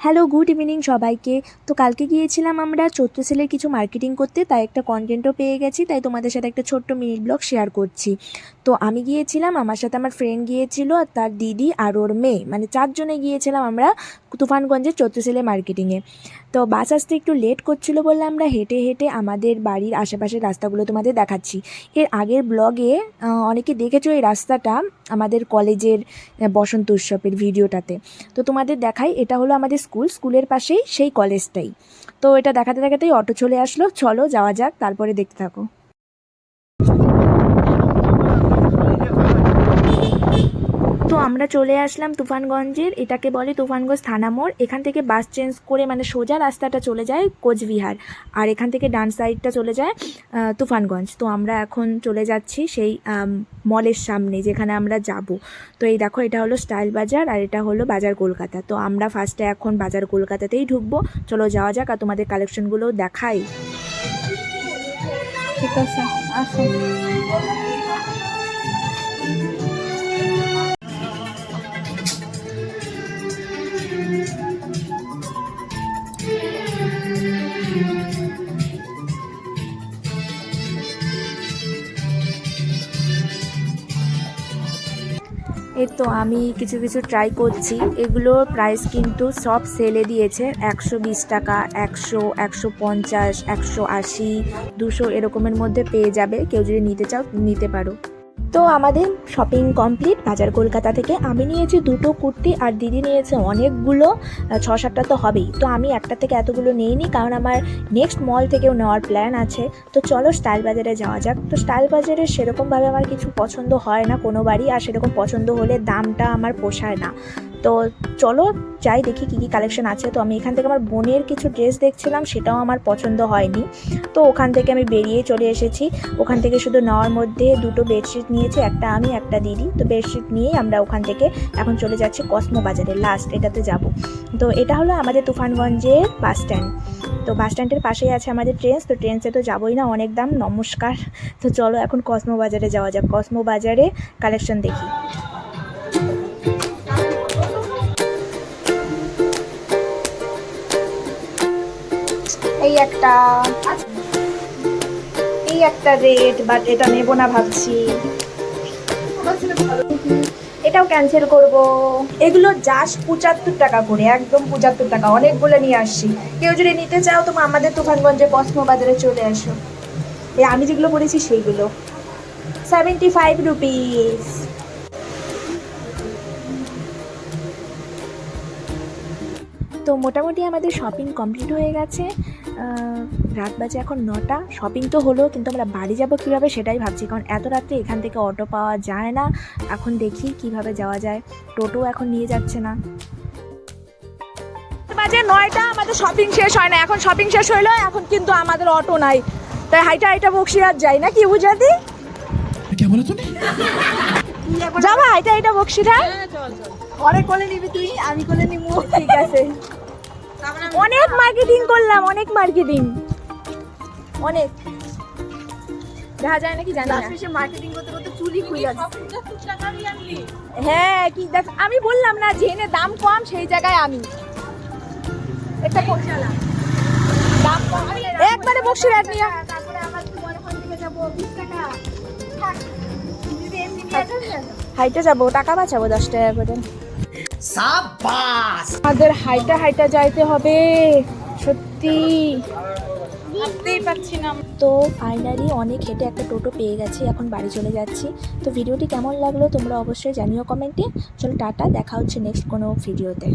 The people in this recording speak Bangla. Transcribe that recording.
হ্যালো, গুড ইভিনিং সবাইকে। তো কালকে গিয়েছিলাম আমরা চৈত্রসেলের কিছু মার্কেটিং করতে, তাই একটা কন্টেন্টও পেয়ে গেছি, তাই তোমাদের সাথে একটা ছোট্ট মিনি ব্লগ শেয়ার করছি। তো আমি গিয়েছিলাম, আমার সাথে আমার ফ্রেন্ড গিয়েছিল, আর তার দিদি আর ওর মেয়ে, মানে 4 জনে গিয়েছিলাম আমরা তুফানগঞ্জের চৈত্রসেলের মার্কেটিংয়ে। তো বাস আসতে একটু লেট করছিলো বললে আমরা হেঁটে হেঁটে আমাদের বাড়ির আশেপাশের রাস্তাগুলো তোমাদের দেখাচ্ছি। এর আগের ব্লগে অনেকে দেখেছো এই রাস্তাটা, আমাদের কলেজের বসন্ত উৎসবের ভিডিওটাতে। তো তোমাদের দেখাই, এটা হলো আমাদের স্কুলের পাশেই সেই কলেজটাই। তো এটা দেখাতে দেখাতেই অটো চলে আসলো, চলো যাওয়া যাক, তারপরে দেখতে থাকো। তো আমরা চলে আসলাম তুফানগঞ্জের, এটাকে বলে তুফানগঞ্জ থানা মোড়। এখান থেকে বাস চেঞ্জ করে মানে সোজা রাস্তাটা চলে যায় কোচবিহার, আর এখান থেকে ডান সাইডটা চলে যায় তুফানগঞ্জ। তো আমরা এখন চলে যাচ্ছি সেই মলের সামনে যেখানে আমরা যাব। তো এই দেখো, এটা হলো স্টাইল বাজার আর এটা হলো বাজার কলকাতা। তো আমরা ফার্স্টে এখন বাজার কলকাতাতেই ঢুকবো, চলো যাওয়া যাক আর তোমাদের কালেকশনগুলো দেখাই। ঠিক আছে, আসো। এই তো আমি কিছু কিছু ট্রাই করছি, এগুলোর প্রাইস কিন্তু সব সেলে দিয়েছে। 120 টাকা, 100, 150, 180, 200 এরকমের মধ্যে পেয়ে যাবে, কেউ যদি নিতে চাও নিতে পারো। তো আমাদের শপিং কমপ্লিট বাজার কলকাতা থেকে। আমি নিয়েছি 2টো কুর্তি আর দিদি নিয়েছে অনেকগুলো, 6-7টা তো হবেই। তো আমি একটা থেকে এতগুলো নিইনি, কারণ আমার নেক্সট মল থেকেও নেওয়ার প্ল্যান আছে। তো চলো স্টাইল বাজারে যাওয়া যাক। তো স্টাইল বাজারে সেরকমভাবে আমার কিছু পছন্দ হয় না কোনোবারই, আর সেরকম পছন্দ হলে দামটা আমার পোষায় না। তো চলো যাই, দেখি কী কী কালেকশন আছে। তো আমি এখান থেকে আমার বোনের কিছু ড্রেস দেখছিলাম, সেটাও আমার পছন্দ হয়নি। তো ওখান থেকে আমি বেরিয়ে চলে এসেছি। ওখান থেকে শুধু নেওয়ার মধ্যে 2টো বেডশিট নিয়েছি, একটা আমি একটা দিদি। তো বেডশিট নিয়েই আমরা ওখান থেকে এখন চলে যাচ্ছি কসমো বাজারে, লাস্ট এটাতে যাব। তো এটা হলো আমাদের তুফানগঞ্জের বাস স্ট্যান্ড। তো বাস স্ট্যান্ডের পাশেই আছে আমাদের ট্রেন্স। তো ট্রেন্সে তো যাবোই না, অনেক দাম, নমস্কার। তো চলো এখন কসমো বাজারে যাওয়া যাক, কসমো বাজারে কালেকশন দেখি। এই একটা রেট, বাট এটা নেব না ভাবছি, এটাও ক্যান্সেল করব। এগুলো জাস্ট 75 টাকা করে, একদম 75 টাকা, অনেকগুলো নিয়ে আসছি। কেউ যদি নিতে চাও তো আমাদের তুফানগঞ্জে কসমো বাজারে চলে আসো। এই আমি যেগুলো পরেছি সেইগুলো 75 রুপিস। তো মোটামুটি আমাদের শপিং কমপ্লিট হয়ে গেছে। রাত বাজে এখন 9টা। শপিং তো হলো, কিন্তু আমরা বাড়ি যাব কীভাবে সেটাই ভাবছি, কারণ এত রাত্রে এখান থেকে অটো পাওয়া যায় না। এখন দেখি কিভাবে যাওয়া যায়, টোটো এখন নিয়ে যাচ্ছে না। বাজে 9টা, আমাদের শপিং শেষ হয় না, এখন শপিং শেষ হইলো, এখন কিন্তু আমাদের অটো নাই, তাই হাইটা বক্সিরাত যাই না কি বুঝাতি যাবা হাইটা বক্সিরাত। অনেক কোলে নিবি তুই, আমি কোলে নিব, ঠিক আছে। অনেক মার্কেটিং করলাম, অনেক দেখা যায় নাকি জানি না। মার্কেটিং করতে করতে চুলি খুলে যাচ্ছে। হ্যাঁ কি দেখ, আমি বললাম না জেনে দাম কম সেই জায়গায় আমি একটা দাম কম একবারে বক্সিরাত নিয়ে, তারপরে আমার মনে ফোন থেকে যাব 20 টাকা হাইটে যাবো, টাকা বাঁচাবো 10 টাকা করে। সাবাস, আমাদের হাইটা যাইতে হবে, সত্যি ভাবতেই পারছি না। তো ফাইনালি অনেক হেঁটে একটা টোটো পেয়ে গেছি, এখন বাড়ি চলে যাচ্ছি। তো ভিডিওটি কেমন লাগলো তোমরা অবশ্যই জানিও কমেন্টে। চলো টাটা, দেখা হচ্ছে নেক্সট কোনো ভিডিওতে।